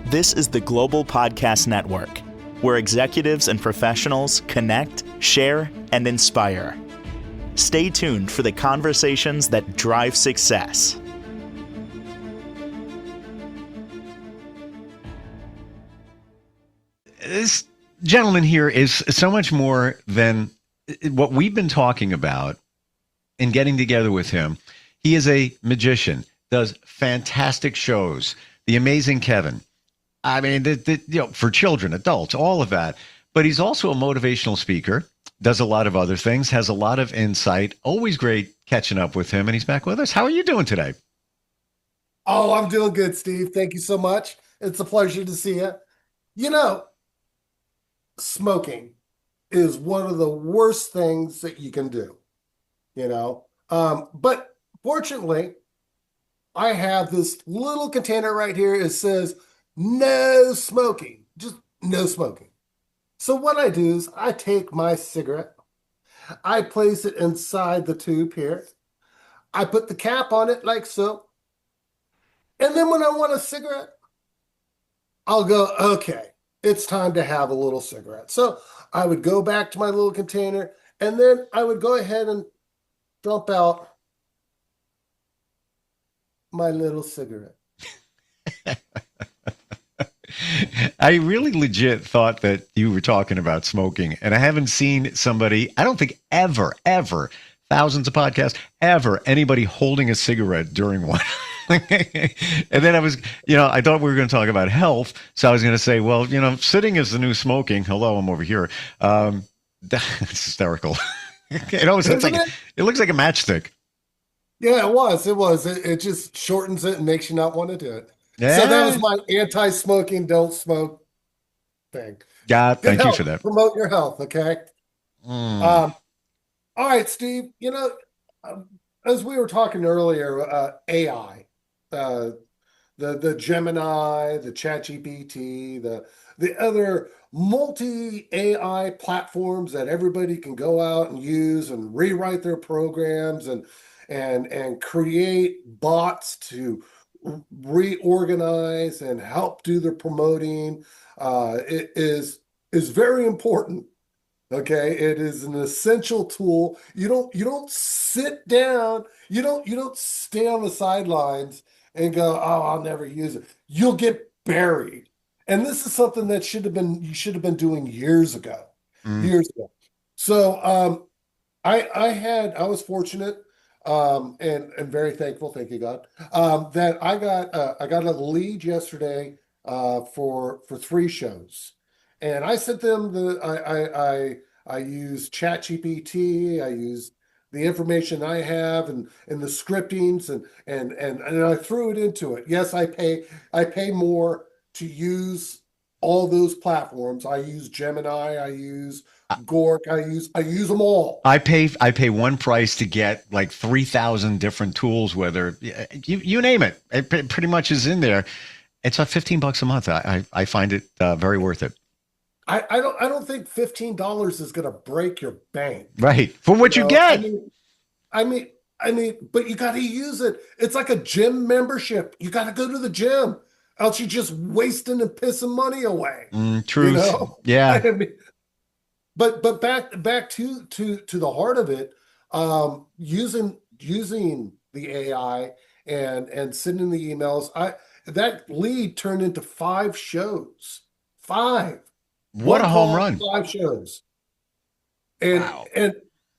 This is the Global Podcast Network, where executives and professionals connect, share, and inspire. Stay tuned for the conversations that drive success. This gentleman here is so much more than what we've been talking about in getting together with him. He is a magician, does fantastic shows. The Amazing Kevin. I mean, for children, adults, all of that. But he's also a motivational speaker, does a lot of other things, has a lot of insight. Always great catching up with him, and he's back with us. How are you doing today? Oh, I'm doing good, Steve. Thank you so much. It's a pleasure to see you. You know, smoking is one of the worst things that you can do, but fortunately, I have this little container right here. It says no smoking, just no smoking. So what I do is I take my cigarette, I place it inside the tube here, I put the cap on it like so, and then when I want a cigarette, I'll go, okay, it's time to have a little cigarette. So I would go back to my little container, and then I would go ahead and dump out my little cigarette. I really legit thought that you were talking about smoking, and I haven't seen somebody, I don't think ever, thousands of podcasts, ever anybody holding a cigarette during one. And then I thought we were going to talk about health. So I was going to say, well, sitting is the new smoking. Hello, I'm over here. That's hysterical. It always looks like a matchstick. Yeah, it was. It just shortens it and makes you not want to do it. Yeah. So that was my anti-smoking, don't smoke thing. Yeah, thank you for that. Promote your health, okay? All right, Steve, as we were talking earlier, AI, the Gemini, the ChatGPT, the other multi-AI platforms that everybody can go out and use and rewrite their programs and create bots to reorganize and help do the promoting. It is very important. Okay, it is an essential tool. You don't sit down. You don't stay on the sidelines and go, "Oh, I'll never use it." You'll get buried. And this is something that you should have been doing years ago. Years ago. So I was fortunate and very thankful, thank you God, that I got a lead yesterday for 3 shows. And I sent them I use ChatGPT, I use the information I have and the scriptings and I threw it into it. Yes, I pay more to use all those platforms. I use Gemini, I use Gork, I use them all. I pay one price to get like 3,000 different tools, whether you name it. It pretty much is in there. It's about $15 a month. I find it very worth it. I don't think $15 is going to break your bank. Right. For what you get. I mean, but you got to use it. It's like a gym membership. You got to go to the gym, else you're just wasting and pissing money away. Truth. Yeah. But back to the heart of it, using the AI and sending the emails. That lead turned into 5 shows. 5. What a home run! 5 shows, and wow.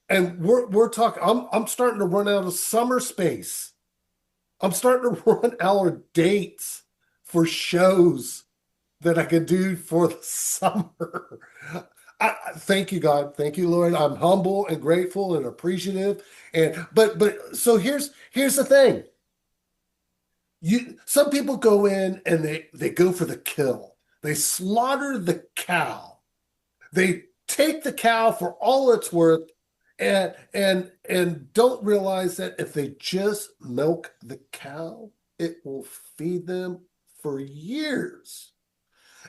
and we're talking. I'm starting to run out of summer space. I'm starting to run out of dates for shows that I can do for the summer. Thank you, God. Thank you, Lord. I'm humble and grateful and appreciative. But so here's the thing. Some people go in and they go for the kill. They slaughter the cow. They take the cow for all it's worth and don't realize that if they just milk the cow, it will feed them for years.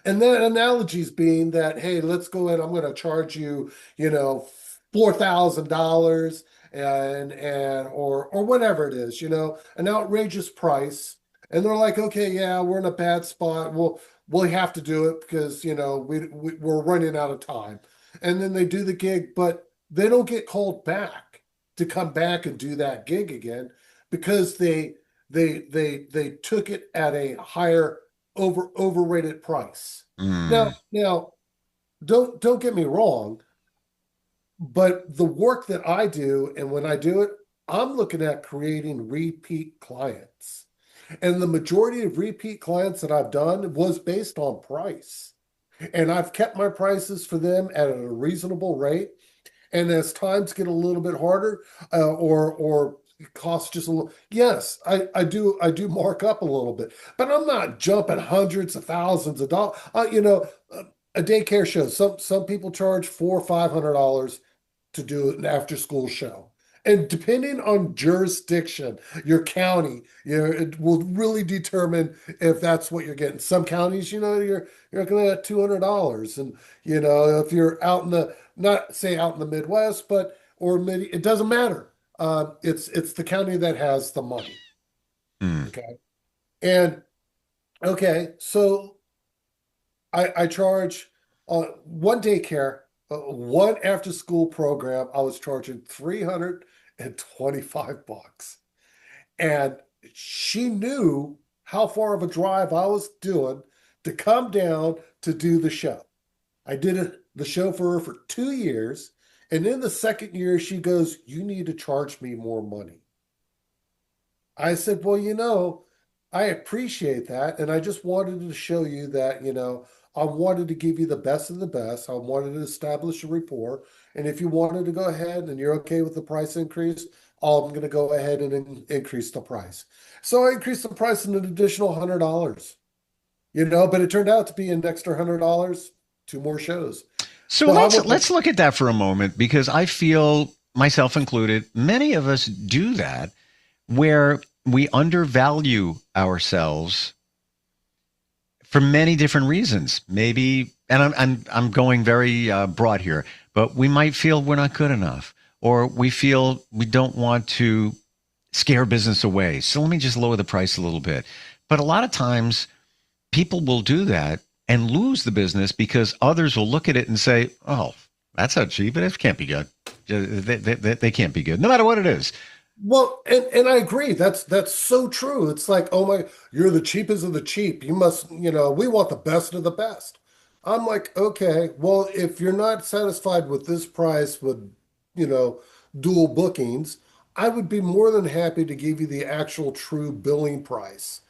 And then analogies being that, hey, let's go in, I'm going to charge you, $4,000 or whatever it is, an outrageous price. And they're like, okay, yeah, we're in a bad spot. we have to do it because, we're running out of time. And then they do the gig, but they don't get called back to come back and do that gig again because they took it at a higher overrated price. Mm. Now, don't get me wrong, but the work that I do, and when I do it, I'm looking at creating repeat clients. And the majority of repeat clients that I've done was based on price. And I've kept my prices for them at a reasonable rate. And as times get a little bit harder, or it costs just a little, yes, I do mark up a little bit, but I'm not jumping hundreds of thousands of dollars. A daycare show. Some people charge $400 or $500 to do an after school show. And depending on jurisdiction, your county, it will really determine if that's what you're getting. Some counties, you're looking at $200, and if you're out in the not say out in the Midwest, but or mid, it doesn't matter. It's the county that has the money. Mm. Okay, and okay, so I charge one daycare, one after school program. I was charging $325, and she knew how far of a drive I was doing to come down to do the show. I did the show for her for 2 years, and in the second year, she goes, "You need to charge me more money." I said, "Well, I appreciate that. And I just wanted to show you that, I wanted to give you the best of the best. I wanted to establish a rapport. And if you wanted to go ahead and you're okay with the price increase, I'm going to go ahead and increase the price." So I increased the price an additional $100, but it turned out to be an extra $100, two more shows. So But I let's look at that for a moment, because I feel, myself included, many of us do that, where we undervalue ourselves for many different reasons. Maybe, and I'm going very broad here, but we might feel we're not good enough, or we feel we don't want to scare business away. So let me just lower the price a little bit. But a lot of times people will do that and lose the business because others will look at it and say, "Oh, that's not cheap. It can't be good. They can't be good, no matter what it is." Well, and I agree. That's so true. It's like, "Oh my, you're the cheapest of the cheap. You must, we want the best of the best." I'm like, "Okay, well, if you're not satisfied with this price with, you know, dual bookings, I would be more than happy to give you the actual true billing price."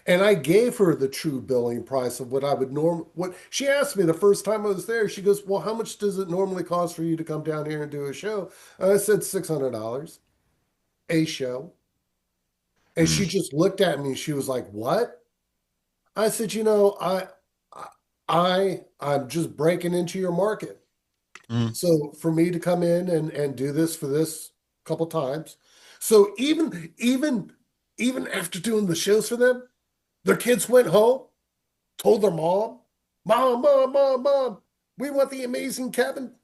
And I gave her the true billing price of what I would what she asked me the first time I was there. She goes, "Well, how much does it normally cost for you to come down here and do a show?" And I said $600 a show. And Mm, she just looked at me. She was like, "What?" I said, I'm just breaking into your market. mm, So for me to come in and do this for this couple times. So even after doing the shows for them, their kids went home, told their mom, Mom, we want the amazing Kevin."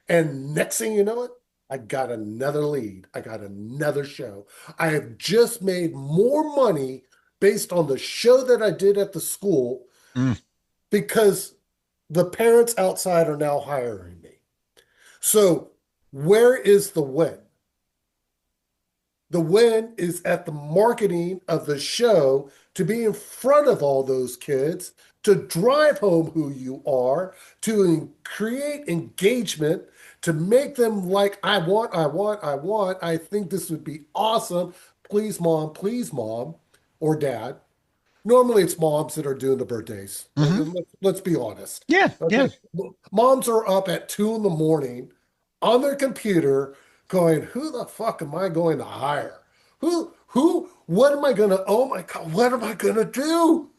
And next thing you know it, I got another lead. I got another show. I have just made more money based on the show that I did at the school mm. because the parents outside are now hiring me. So, where is the win? The win is at the marketing of the show, to be in front of all those kids, to drive home who you are, to create engagement, to make them like, I think this would be awesome. Please, mom or dad. Normally it's moms that are doing the birthdays. Hmm. Let's be honest. Yeah, yeah. Okay. Moms are up at 2 in the morning on their computer going, "Who the fuck am I going to hire? What am I going to, oh my God, what am I going to do?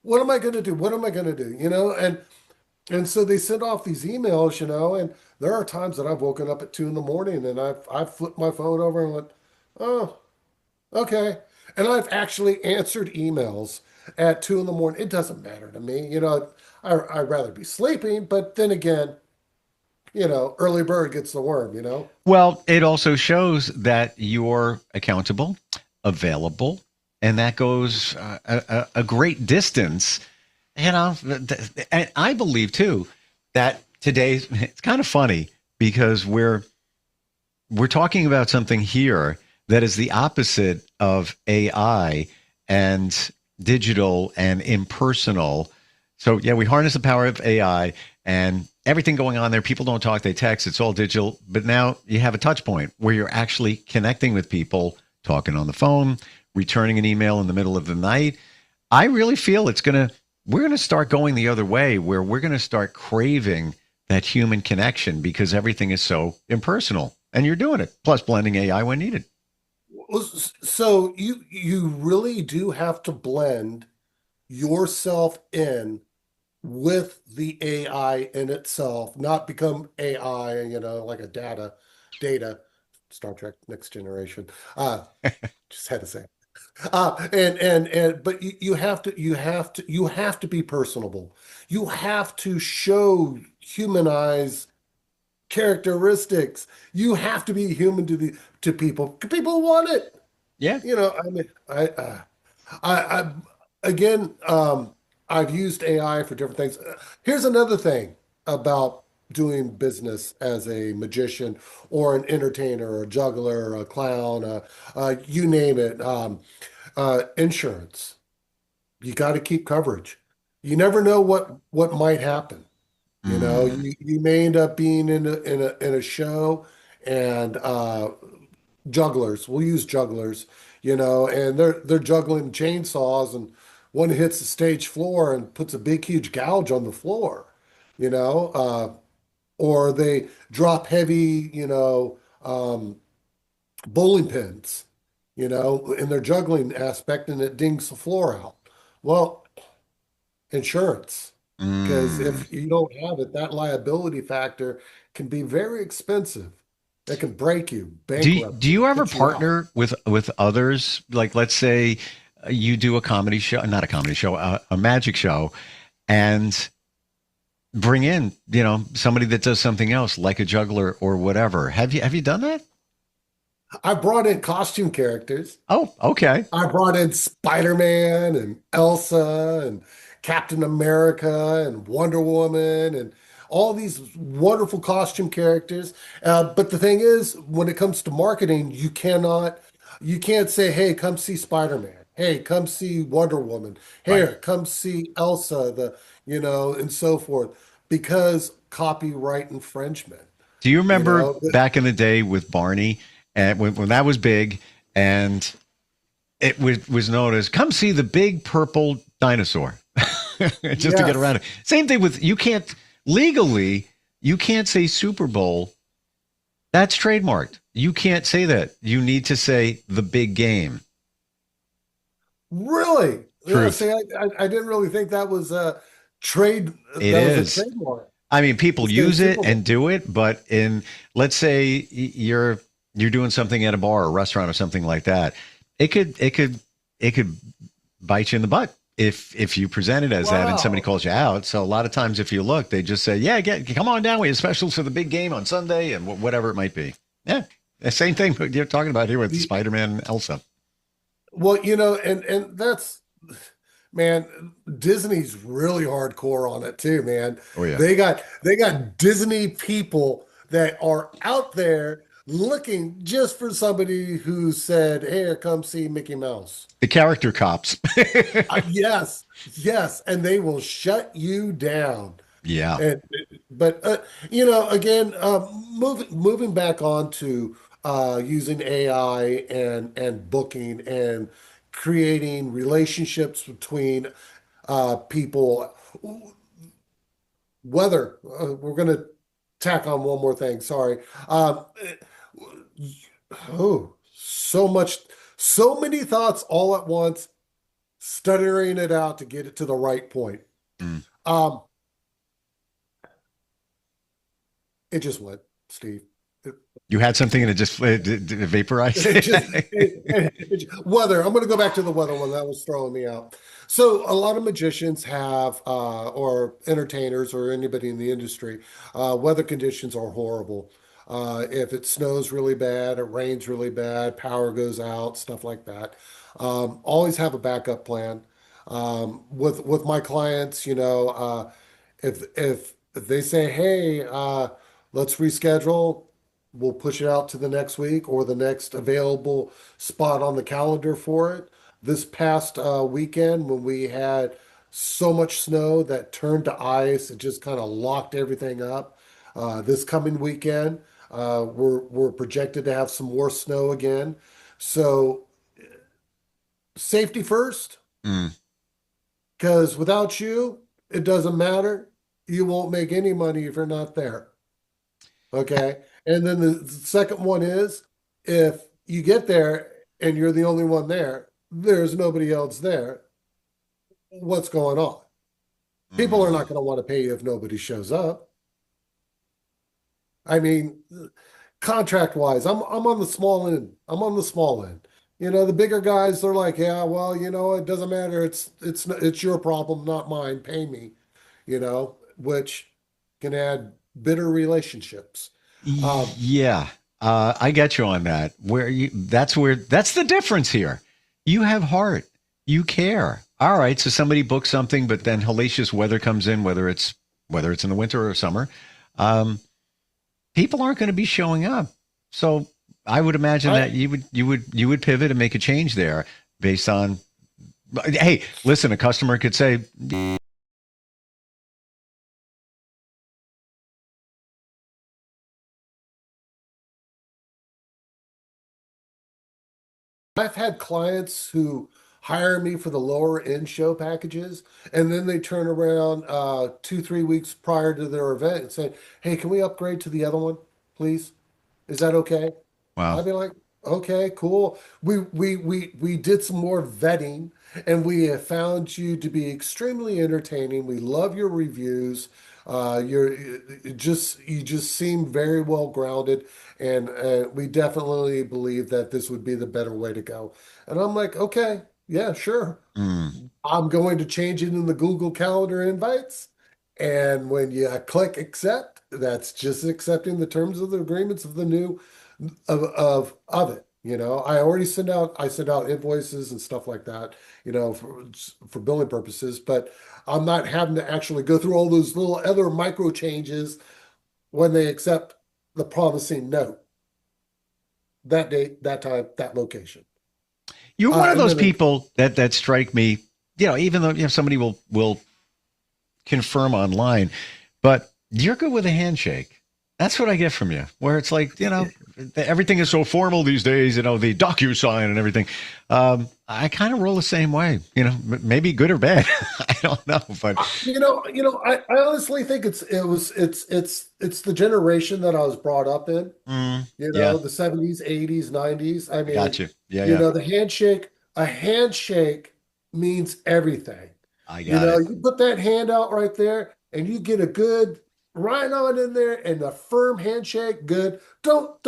What am I going to do? What am I going to do?" And so they send off these emails, and there are times that I've woken up at 2 in the morning and I've flipped my phone over and went, "Oh, okay." And I've actually answered emails at 2 in the morning. It doesn't matter to me. I'd rather be sleeping, but then again, early bird gets the worm. Well, it also shows that you're accountable, available, and that goes a great distance And I believe too that today's it's kind of funny because we're talking about something here that is the opposite of AI and digital and impersonal. So yeah, we harness the power of AI and everything going on there. People don't talk, they text, it's all digital. But now you have a touch point where you're actually connecting with people, talking on the phone, returning an email in the middle of the night. I really feel we're gonna start going the other way where we're gonna start craving that human connection because everything is so impersonal and you're doing it. Plus blending AI when needed. Well, so you really do have to blend yourself in with the AI in itself, not become AI, like a data, Star Trek Next Generation. Just had to say. But you have to be personable. You have to show humanize characteristics. You have to be human to people. People want it. Yeah. I mean, I again, I've used AI for different things. Here's another thing about doing business as a magician or an entertainer or a juggler or a clown, you name it. Insurance. You got to keep coverage. You never know what might happen. Mm. You may end up being in a show and jugglers. We'll use jugglers, and they're juggling chainsaws, and one hits the stage floor and puts a big, huge gouge on the floor, you know, uh, or they drop heavy, bowling pins, in their juggling aspect, and it dings the floor out. Well, insurance, because Mm. if you don't have it, that liability factor can be very expensive. It can break you, Do bankrupt you you, ever put you out. partner with others? Like, let's say you do a comedy show, not a comedy show, a magic show, and bring in, somebody that does something else, like a juggler or whatever. Have you done that? I brought in costume characters. Oh, okay. I brought in Spider-Man and Elsa and Captain America and Wonder Woman and all these wonderful costume characters. But the thing is, when it comes to marketing, you can't say, "Hey, come see Spider-Man. Hey, come see Wonder Woman. Right. Here, come see Elsa," and so forth, because copyright infringement. Do you You remember know, back in the day with Barney, and when that was big, and it was known as come see the big purple dinosaur, just to get around yes. it. Same thing with you can't legally you can't say Super Bowl. That's trademarked. You can't say that. You need to say the big game. Really? Yeah, Truth. see, I didn't really think that was a trade It that was a is. trademark I mean, to people say use it Super and Bowl. do it, but in let's say you're doing something at a bar or restaurant or something like that, it could bite you in the butt if you present it as that and somebody Wow. calls you out. So a lot of times, if you look, they just say, "Yeah, come on down. We have specials for the big game on Sunday and whatever it might be." Yeah, the same thing you're talking about here with The, Spider-Man and Elsa. well, and that's man, Disney's really hardcore on it too, man. Oh yeah, They got Disney people that are out there looking just for somebody who said, "Hey, come see Mickey Mouse." the character cops. Yes, yes, and they will shut you down. Yeah. And but again, moving back on to using AI and booking and creating relationships between people. Weather. We're going to tack on one more thing. Sorry. Oh, so much, so many thoughts all at once, stuttering it out to get it to the right point. Mm. Um, it just went, Steve. You had something and it just vaporized. It just weather. I'm going to go back to the weather one that was throwing me out. So a lot of magicians have, or entertainers, or anybody in the industry, weather conditions are horrible. If it snows really bad, it rains really bad, power goes out, stuff like that. Always have a backup plan. With my clients, if they say, hey, let's reschedule, we'll push it out to the next week or the next available spot on the calendar for it. This past weekend, when we had so much snow that turned to ice, it just kind of locked everything up. This coming weekend, we're projected to have some more snow again. So safety first, Mm. because without you, it doesn't matter. You won't make any money if you're not there. Okay. And then the second one is if you get there and you're the only one there, there's nobody else there. What's going on? People are Mm. not going to want to pay you if nobody shows up. I mean, contract wise, I'm on the small end. I'm on the small end. The bigger guys, they're like, yeah, well, it doesn't matter. It's your problem, not mine. Pay me, which can add bitter relationships. Um, Yeah, I get you on that. That's the difference here. You have heart. You care. All right, so somebody books something, but then hellacious weather comes in, whether it's in the winter or summer. Um, People aren't going to be showing up. So I would imagine I that you would pivot and make a change there based on. Hey, listen, a customer could say, I've had clients who hire me for the lower end show packages, and then they turn around 2, 3 weeks prior to their event and say, "Hey, can we upgrade to the other one, please? Is that okay?" "Well, I'd be like, "Okay, cool. We did some more vetting, and we have found you to be extremely entertaining. We love your reviews. You just seem very well grounded, and we definitely believe that this would be the better way to go." And I'm like, "Okay, yeah, sure. mm, I'm going to change it in the Google Calendar invites." And when you click accept, that's just accepting the terms of the agreements of the new of it. I send out invoices and stuff like that, for billing purposes, but I'm not having to actually go through all those little other micro changes when they accept the promising note, that date, that time, that location. you're one of And those then people that strike me. Even though somebody will confirm online, but you're good with a handshake. That's what I get from you. Where it's like, everything is so formal these days, the DocuSign and everything. I kind of roll the same way, maybe good or bad. I don't know, but I honestly think it's the generation that I was brought up in. yeah, The 70s, 80s, 90s. I I mean, got you. Yeah, yeah, a handshake means everything. I got it. You put that hand out right there and you get a good right on in there and a firm handshake, good. Don't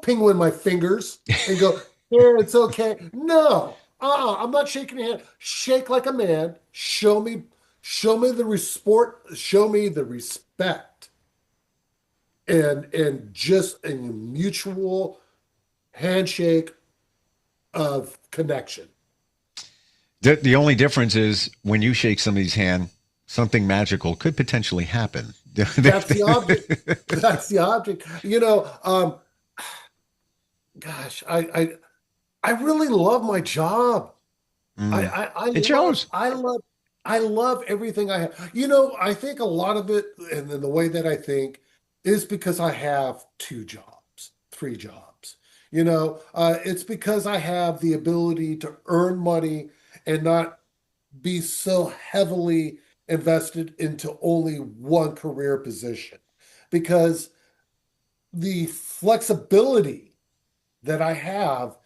penguin my fingers and go, yeah, it's okay. No, I'm not shaking your hand. Shake like a man. Show me the respect and just a mutual handshake of connection. The only difference is when you shake somebody's hand, something magical could potentially happen. That's the object. That's the object. Gosh, I really love my job. I, Mm. I I It love shows. I love everything I have. I think a lot of it, and then the way that I think is because I have 2 jobs, 3 jobs. It's because I have the ability to earn money and not be so heavily invested into only one career position. Because the flexibility that I have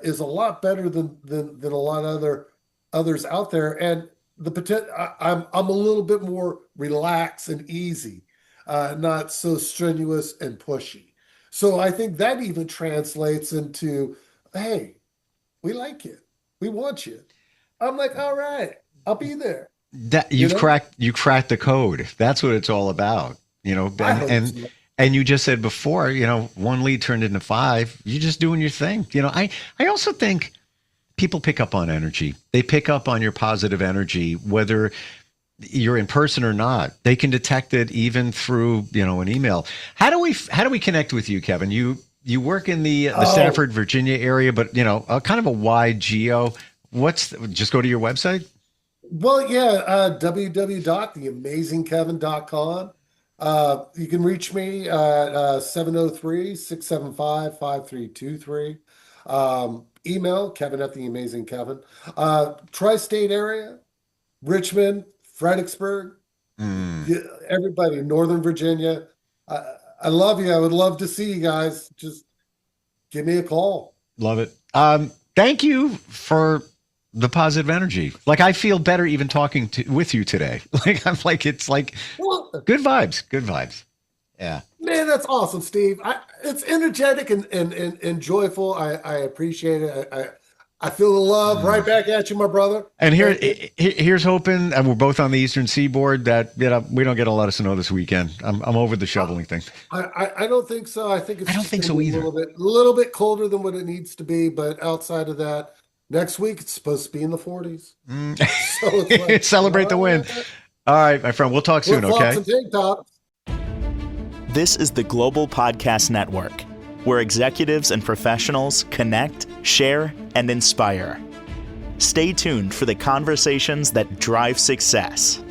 is a lot better than a lot of others out there, and the potential. I'm a little bit more relaxed and easy, not so strenuous and pushy. So I think that even translates into, hey, we like you, we want you. I'm like, all right, I'll be there. That You know, you cracked the code. That's what it's all about. I And hope so. and you just said before, one lead turned into five. You're just doing your thing. I also think people pick up on energy. They pick up on your positive energy, whether you're in person or not. They can detect it even through, an email. How do we connect with you, Kevin? You work in the Sanford, Virginia area, but kind of a wide geo. Just go to your website? Well, yeah, www.theamazingkevin.com. You can reach me at 703-675-5323. Email Kevin at theamazingkevin. Tri-state area, Richmond, Fredericksburg, everybody, Northern Virginia. I love you. I would love to see you guys. Just give me a call. Love it. Thank you for the positive energy. Like, I feel better even talking with you today. Like, it's like good vibes. Yeah. Man, that's awesome, Steve. It's energetic and joyful. I appreciate it. I feel the love right back at you, my brother. And here's hoping, and we're both on the Eastern Seaboard, that we don't get a lot of snow this weekend. I'm over the shoveling thing. I don't think so. I think I don't think so either. A little bit colder than what it needs to be, but outside of that, next week it's supposed to be in the 40s. So it's like, celebrate the win. All right, my friend. We'll talk soon. Okay. And tank tops. This is the Global Podcast Network, where executives and professionals connect, share, and inspire. Stay tuned for the conversations that drive success.